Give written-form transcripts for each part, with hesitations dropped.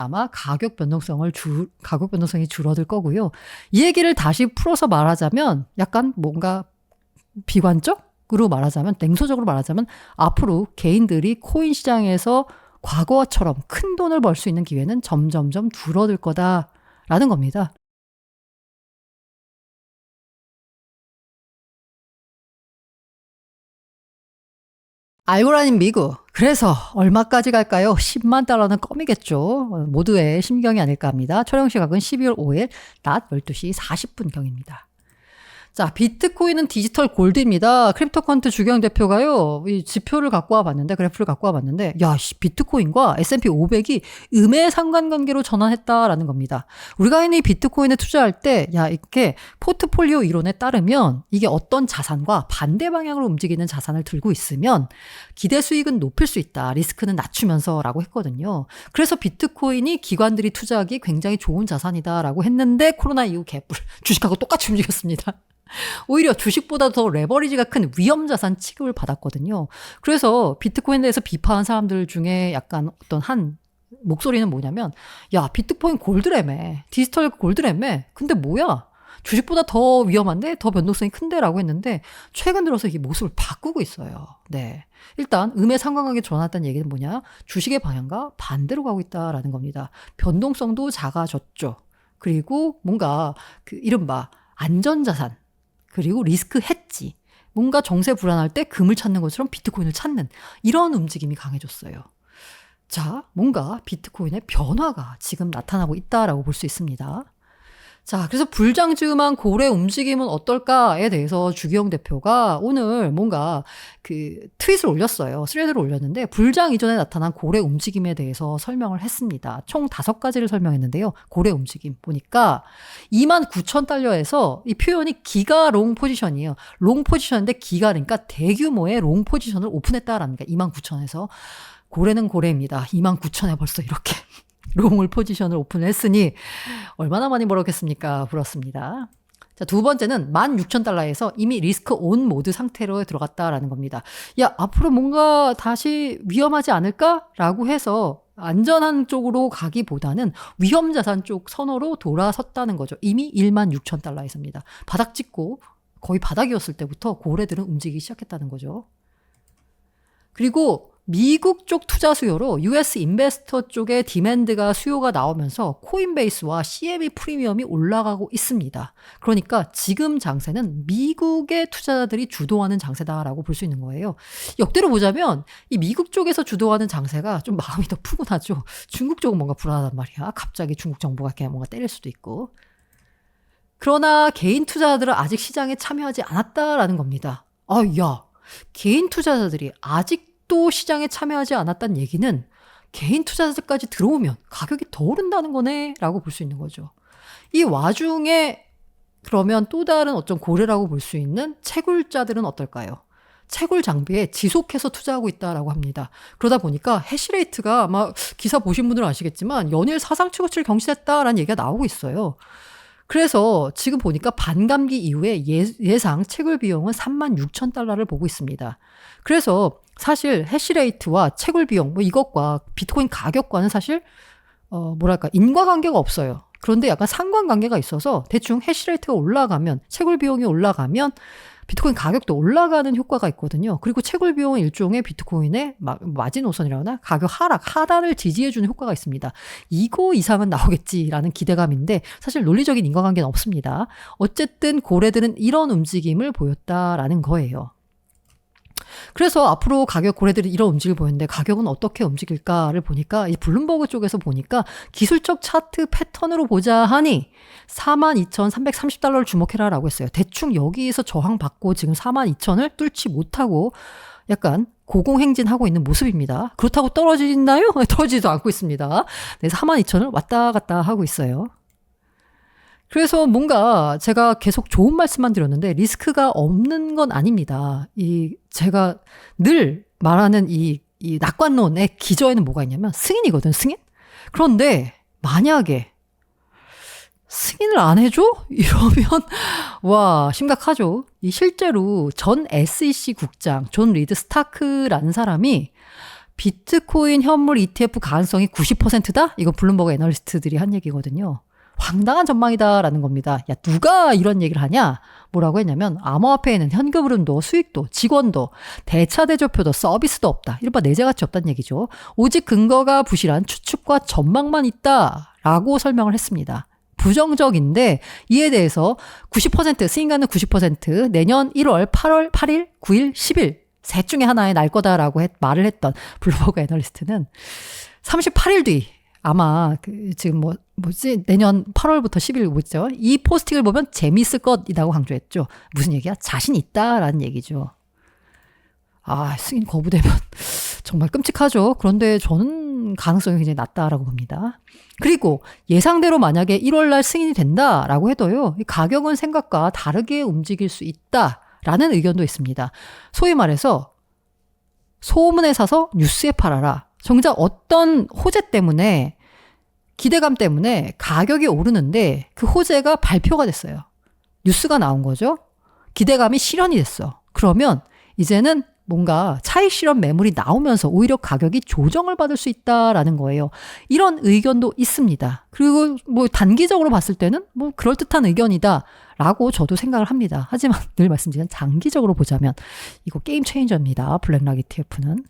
아마 가격 변동성이 줄어들 거고요. 이 얘기를 다시 풀어서 말하자면 약간 뭔가 비관적으로 말하자면, 냉소적으로 말하자면 앞으로 개인들이 코인 시장에서 과거처럼 큰 돈을 벌 수 있는 기회는 점점점 줄어들 거다라는 겁니다. 알고라님 미국. 그래서 얼마까지 갈까요? 10만 달러는 껌이겠죠. 모두의 심경이 아닐까 합니다. 촬영 시각은 12월 5일 낮 12시 40분경입니다. 자, 비트코인은 디지털 골드입니다. 크립토컨트 주경 대표가요, 이 지표를 갖고 와 봤는데, 그래프를 갖고 와 봤는데, 야, 비트코인과 S&P 500이 음의 상관관계로 전환했다라는 겁니다. 우리가 이 비트코인에 투자할 때, 야, 이렇게 포트폴리오 이론에 따르면 이게 어떤 자산과 반대 방향으로 움직이는 자산을 들고 있으면 기대 수익은 높일 수 있다. 리스크는 낮추면서라고 했거든요. 그래서 비트코인이 기관들이 투자하기 굉장히 좋은 자산이다라고 했는데 코로나 이후 개뿔 주식하고 똑같이 움직였습니다. 오히려 주식보다 더 레버리지가 큰 위험자산 취급을 받았거든요. 그래서 비트코인에 대해서 비판한 사람들 중에 약간 어떤 한 목소리는 뭐냐면, 야, 비트코인 골드래매, 디지털 골드래매, 근데 뭐야? 주식보다 더 위험한데? 더 변동성이 큰데라고 했는데 최근 들어서 이게 모습을 바꾸고 있어요. 네. 일단 음의 상관관계 전환했다는 얘기는 뭐냐? 주식의 방향과 반대로 가고 있다라는 겁니다. 변동성도 작아졌죠. 그리고 뭔가 그 이른바 안전자산, 그리고 리스크 헤지, 뭔가 정세 불안할 때 금을 찾는 것처럼 비트코인을 찾는 이런 움직임이 강해졌어요. 자, 뭔가 비트코인의 변화가 지금 나타나고 있다라고 볼 수 있습니다. 자, 그래서 불장지음한 고래 움직임은 어떨까에 대해서 주기영 대표가 오늘 뭔가 그 트윗을 올렸어요. 스레드를 올렸는데 불장 이전에 나타난 고래 움직임에 대해서 설명을 했습니다. 총 5가지를 설명했는데요. 고래 움직임 보니까 29,000달러에서 이 표현이 기가 롱 포지션이에요. 롱 포지션인데 기가 그러니까 대규모의 롱 포지션을 오픈했다랍니다. 29,000에서. 고래는 고래입니다. 29,000에 벌써 이렇게 롱을 포지션을 오픈했으니 얼마나 많이 벌었겠습니까? 불었습니다. 자, 두 번째는 16,000달러에서 이미 리스크 온 모드 상태로 들어갔다라는 겁니다. 야, 앞으로 뭔가 다시 위험하지 않을까라고 해서 안전한 쪽으로 가기보다는 위험자산 쪽 선호로 돌아섰다는 거죠. 이미 16,000달러에서입니다. 바닥 찍고 거의 바닥이었을 때부터 고래들은 움직이기 시작했다는 거죠. 그리고 미국 쪽 투자 수요로 US 인베스터 쪽의 디맨드가 수요가 나오면서 코인베이스와 CME 프리미엄이 올라가고 있습니다. 그러니까 지금 장세는 미국의 투자자들이 주도하는 장세다라고 볼 수 있는 거예요. 역대로 보자면 이 미국 쪽에서 주도하는 장세가 좀 마음이 더 푸근하죠. 중국 쪽은 뭔가 불안하단 말이야. 갑자기 중국 정부가 그냥 뭔가 때릴 수도 있고. 그러나 개인 투자자들은 아직 시장에 참여하지 않았다라는 겁니다. 아, 야, 개인 투자자들이 아직 또 시장에 참여하지 않았다는 얘기는 개인 투자자들까지 들어오면 가격이 더 오른다는 거네 라고 볼 수 있는 거죠. 이 와중에 그러면 또 다른 어떤 고래라고 볼 수 있는 채굴자들은 어떨까요? 채굴 장비에 지속해서 투자하고 있다라고 합니다. 그러다 보니까 해시레이트가 아마 기사 보신 분들은 아시겠지만 연일 사상 최고치를 경신했다라는 얘기가 나오고 있어요. 그래서 지금 보니까 반감기 이후에 예상 채굴 비용은 36,000달러를 보고 있습니다. 그래서 사실 해시레이트와 채굴 비용 뭐 이것과 비트코인 가격과는 사실 뭐랄까 인과관계가 없어요. 그런데 약간 상관관계가 있어서 대충 해시레이트가 올라가면 채굴 비용이 올라가면 비트코인 가격도 올라가는 효과가 있거든요. 그리고 채굴 비용은 일종의 비트코인의 마지노선이라거나 가격 하단을 지지해주는 효과가 있습니다. 이거 이상은 나오겠지라는 기대감인데 사실 논리적인 인과관계는 없습니다. 어쨌든 고래들은 이런 움직임을 보였다라는 거예요. 그래서 앞으로 가격 고래들이 이런 움직임을 보였는데 가격은 어떻게 움직일까를 보니까 이 블룸버그 쪽에서 보니까 기술적 차트 패턴으로 보자 하니 42,330달러를 주목해라라고 했어요. 대충 여기에서 저항받고 지금 42,000을 뚫지 못하고 약간 고공행진하고 있는 모습입니다. 그렇다고 떨어지나요? 떨어지지도 않고 있습니다. 네, 42,000을 왔다 갔다 하고 있어요. 그래서 뭔가 제가 계속 좋은 말씀만 드렸는데 리스크가 없는 건 아닙니다. 제가 늘 말하는 이 낙관론의 기저에는 뭐가 있냐면 승인이거든, 승인? 그런데 만약에 승인을 안 해줘? 이러면 와, 심각하죠. 실제로 전 SEC 국장 존 리드 스타크라는 사람이 비트코인 현물 ETF 가능성이 90%다? 이거 블룸버그 애널리스트들이 한 얘기거든요. 황당한 전망이다라는 겁니다. 야, 누가 이런 얘기를 하냐? 뭐라고 했냐면 암호화폐에는 현금 흐름도 수익도 직원도 대차대조표도 서비스도 없다. 이른바 내재가치 없다는 얘기죠. 오직 근거가 부실한 추측과 전망만 있다라고 설명을 했습니다. 부정적인데 이에 대해서 90% 스윙가는 90% 내년 1월, 8월, 8일, 9일, 10일 셋 중에 하나에 날 거다라고 말을 했던 블룸버그 애널리스트는 38일 뒤 아마 지금 뭐지 내년 8월부터 10일 뭐죠? 이 포스팅을 보면 재미있을 것이라고 강조했죠. 무슨 얘기야? 자신 있다라는 얘기죠. 아, 승인 거부되면 정말 끔찍하죠. 그런데 저는 가능성이 굉장히 낮다라고 봅니다. 그리고 예상대로 만약에 1월 날 승인이 된다라고 해도요. 이 가격은 생각과 다르게 움직일 수 있다라는 의견도 있습니다. 소위 말해서 소문에 사서 뉴스에 팔아라. 정작 어떤 호재 때문에 기대감 때문에 가격이 오르는데 그 호재가 발표가 됐어요. 뉴스가 나온 거죠. 기대감이 실현이 됐어. 그러면 이제는 뭔가 차익 실현 매물이 나오면서 오히려 가격이 조정을 받을 수 있다라는 거예요. 이런 의견도 있습니다. 그리고 뭐 단기적으로 봤을 때는 뭐 그럴듯한 의견이다라고 저도 생각을 합니다. 하지만 늘 말씀드린 장기적으로 보자면 이거 게임 체인저입니다. 블랙락 ETF는.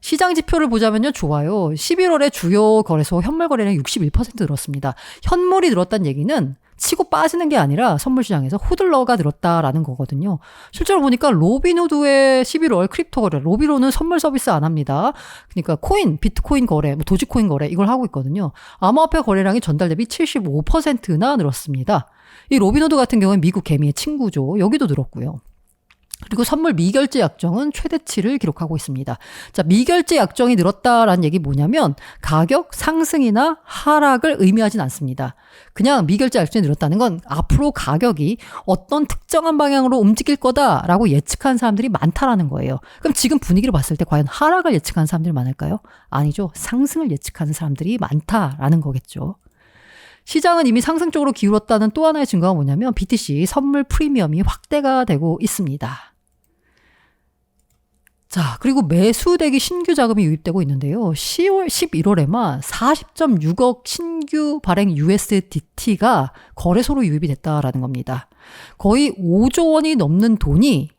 시장 지표를 보자면요, 좋아요. 11월에 주요 거래소 현물 거래량이 61% 늘었습니다. 현물이 늘었다는 얘기는 치고 빠지는 게 아니라 선물 시장에서 후들러가 늘었다라는 거거든요. 실제로 보니까 로빈후드의 11월 크립토 거래, 로비로는 선물 서비스 안 합니다. 그러니까 비트코인 거래, 도지코인 거래 이걸 하고 있거든요. 암호화폐 거래량이 전달 대비 75%나 늘었습니다. 이 로빈후드 같은 경우는 미국 개미의 친구죠. 여기도 늘었고요. 그리고 선물 미결제 약정은 최대치를 기록하고 있습니다. 자, 미결제 약정이 늘었다라는 얘기 뭐냐면 가격 상승이나 하락을 의미하진 않습니다. 그냥 미결제 약정이 늘었다는 건 앞으로 가격이 어떤 특정한 방향으로 움직일 거다라고 예측한 사람들이 많다라는 거예요. 그럼 지금 분위기를 봤을 때 과연 하락을 예측하는 사람들이 많을까요? 아니죠. 상승을 예측하는 사람들이 많다라는 거겠죠. 시장은 이미 상승 쪽으로 기울었다는 또 하나의 증거가 뭐냐면 BTC 선물 프리미엄이 확대가 되고 있습니다. 자, 그리고 매수대기 신규 자금이 유입되고 있는데요. 11월에만 40.6억 신규 발행 USDT가 거래소로 유입이 됐다라는 겁니다. 거의 5조 원이 넘는 돈이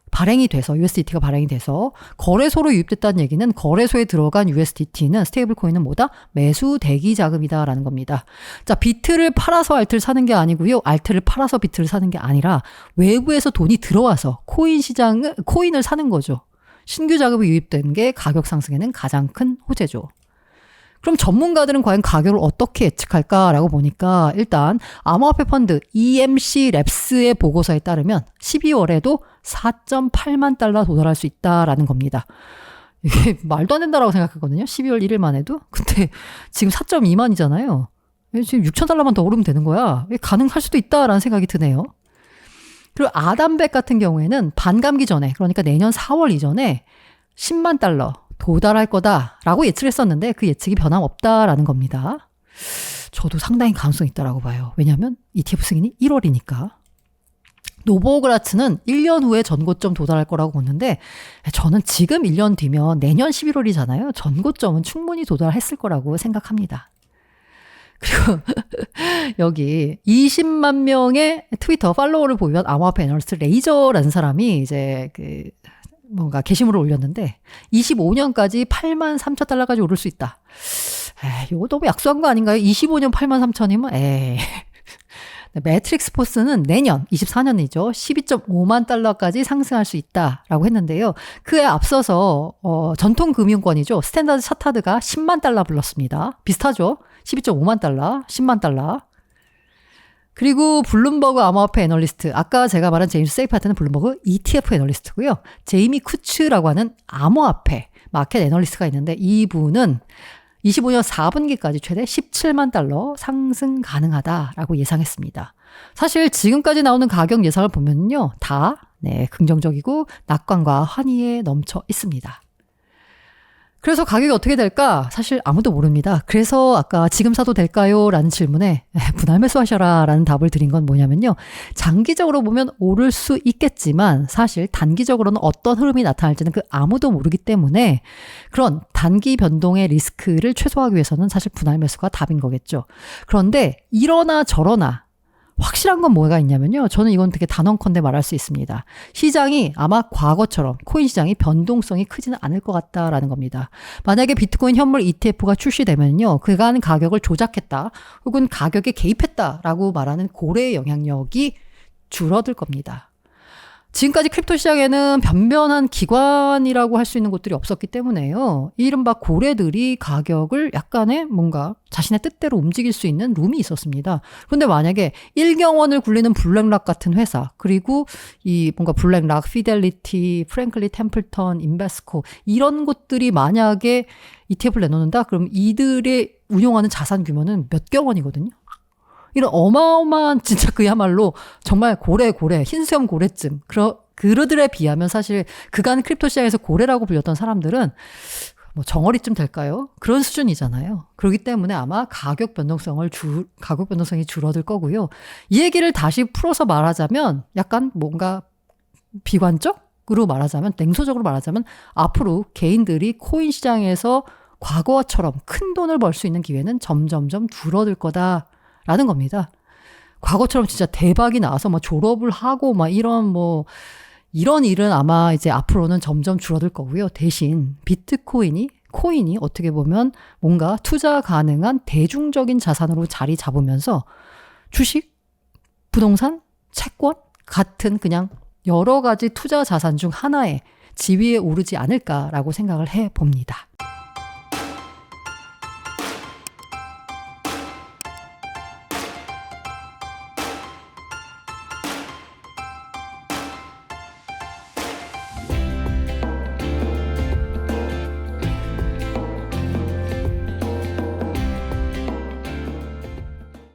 발행이 돼서 USDT가 발행이 돼서 거래소로 유입됐다는 얘기는 거래소에 들어간 USDT는 스테이블 코인은 뭐다? 매수 대기 자금이다라는 겁니다. 자, 비트를 팔아서 알트를 사는 게 아니고요. 알트를 팔아서 비트를 사는 게 아니라 외부에서 돈이 들어와서 코인을 사는 거죠. 신규 자금이 유입된 게 가격 상승에는 가장 큰 호재죠. 그럼 전문가들은 과연 가격을 어떻게 예측할까라고 보니까 일단 암호화폐 펀드 EMC 랩스의 보고서에 따르면 12월에도 4.8만 달러 도달할 수 있다라는 겁니다. 이게 말도 안 된다라고 생각했거든요. 12월 1일만 해도. 근데 지금 4.2만이잖아요. 지금 6천 달러만 더 오르면 되는 거야. 가능할 수도 있다라는 생각이 드네요. 그리고 아담백 같은 경우에는 반감기 전에, 그러니까 내년 4월 이전에 10만 달러 도달할 거다라고 예측을 했었는데 그 예측이 변함없다라는 겁니다. 저도 상당히 가능성이 있다라고 봐요. 왜냐하면 ETF 승인이 1월이니까. 노보그라츠는 1년 후에 전고점 도달할 거라고 보는데 저는 지금 1년 뒤면 내년 11월이잖아요. 전고점은 충분히 도달했을 거라고 생각합니다. 그리고 여기 20만 명의 트위터 팔로워를 보유한 암호화폐 애널리스트 레이저라는 사람이 이제 뭔가 게시물을 올렸는데 25년까지 8만 3천 달러까지 오를 수 있다. 이거 너무 약소한 거 아닌가요? 25년 8만 3천이면 매트릭스 포스는 내년 24년이죠. 12.5만 달러까지 상승할 수 있다라고 했는데요. 그에 앞서서 전통 금융권이죠. 스탠다드 차타드가 10만 달러 불렀습니다. 비슷하죠. 12.5만 달러, 10만 달러. 그리고 블룸버그 암호화폐 애널리스트, 아까 제가 말한 제임스 세이파트는 블룸버그 ETF 애널리스트고요. 제이미 쿠츠라고 하는 암호화폐 마켓 애널리스트가 있는데 이분은 25년 4분기까지 최대 17만 달러 상승 가능하다라고 예상했습니다. 사실 지금까지 나오는 가격 예상을 보면요. 다 긍정적이고 낙관과 환희에 넘쳐 있습니다. 그래서 가격이 어떻게 될까? 사실 아무도 모릅니다. 그래서 아까 지금 사도 될까요? 라는 질문에 분할 매수하셔라 라는 답을 드린 건 뭐냐면요. 장기적으로 보면 오를 수 있겠지만 사실 단기적으로는 어떤 흐름이 나타날지는 그 아무도 모르기 때문에 그런 단기 변동의 리스크를 최소화하기 위해서는 사실 분할 매수가 답인 거겠죠. 그런데 이러나 저러나 확실한 건 뭐가 있냐면요. 저는 이건 되게 단언컨대 말할 수 있습니다. 시장이 아마 과거처럼 코인 시장이 변동성이 크지는 않을 것 같다라는 겁니다. 만약에 비트코인 현물 ETF가 출시되면요. 그간 가격을 조작했다 혹은 가격에 개입했다라고 말하는 고래의 영향력이 줄어들 겁니다. 지금까지 크립토 시장에는 변변한 기관이라고 할 수 있는 곳들이 없었기 때문에요. 이른바 고래들이 가격을 약간의 뭔가 자신의 뜻대로 움직일 수 있는 룸이 있었습니다. 그런데 만약에 일경원을 굴리는 블랙락 같은 회사, 그리고 이 뭔가 블랙락, 피델리티, 프랭클리 템플턴, 인베스코 이런 곳들이 만약에 ETF를 내놓는다? 그럼 이들의 운용하는 자산 규모는 몇 경원이거든요. 이런 어마어마한 진짜 그야말로 정말 고래 흰수염 고래쯤 그들에 비하면 사실 그간 크립토 시장에서 고래라고 불렸던 사람들은 뭐 정어리쯤 될까요? 그런 수준이잖아요. 그렇기 때문에 아마 가격 변동성이 줄어들 거고요. 이 얘기를 다시 풀어서 말하자면 약간 뭔가 비관적으로 말하자면 냉소적으로 말하자면 앞으로 개인들이 코인 시장에서 과거처럼 큰 돈을 벌 수 있는 기회는 점점점 줄어들 거다. 라는 겁니다. 과거처럼 진짜 대박이 나와서 막 졸업을 하고 막 이런 일은 아마 이제 앞으로는 점점 줄어들 거고요. 대신 코인이 어떻게 보면 뭔가 투자 가능한 대중적인 자산으로 자리 잡으면서 주식, 부동산, 채권 같은 그냥 여러 가지 투자 자산 중 하나의 지위에 오르지 않을까라고 생각을 해 봅니다.